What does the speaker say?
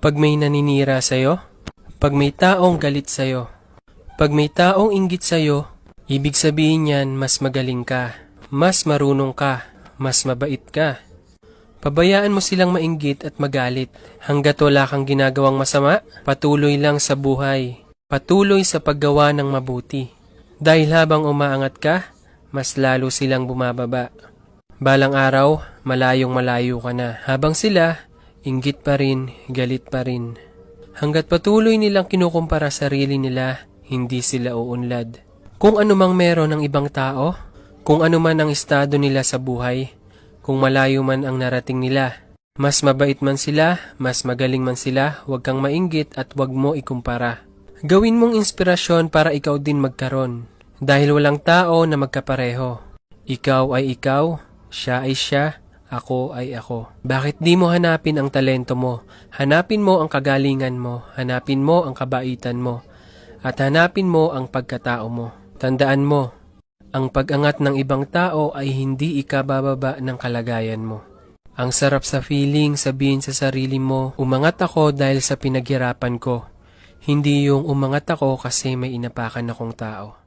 Pag may naninira sa'yo, pag may taong galit sa'yo, pag may taong inggit sa'yo, ibig sabihin yan mas magaling ka, mas marunong ka, mas mabait ka. Pabayaan mo silang mainggit at magalit. Hanggat wala kang ginagawang masama, patuloy lang sa buhay. Patuloy sa paggawa ng mabuti. Dahil habang umaangat ka, mas lalo silang bumababa. Balang araw, malayong malayo ka na. Habang sila, inggit pa rin, galit pa rin. Hanggat patuloy nilang kinukumpara sarili nila, hindi sila uunlad. Kung ano mang meron ng ibang tao, kung ano man ang estado nila sa buhay, kung malayo man ang narating nila, mas mabait man sila, mas magaling man sila, huwag kang mainggit at huwag mo ikumpara. Gawin mong inspirasyon para ikaw din magkaroon. Dahil walang tao na magkapareho. Ikaw ay ikaw, siya ay siya, ako ay ako. Bakit di mo hanapin ang talento mo? Hanapin mo ang kagalingan mo, hanapin mo ang kabaitan mo, at hanapin mo ang pagkatao mo. Tandaan mo, ang pag-angat ng ibang tao ay hindi ikabababa ng kalagayan mo. Ang sarap sa feeling sabihin sa sarili mo, umangat ako dahil sa pinaghirapan ko. Hindi yung umangat ako kasi may inapakan akong tao.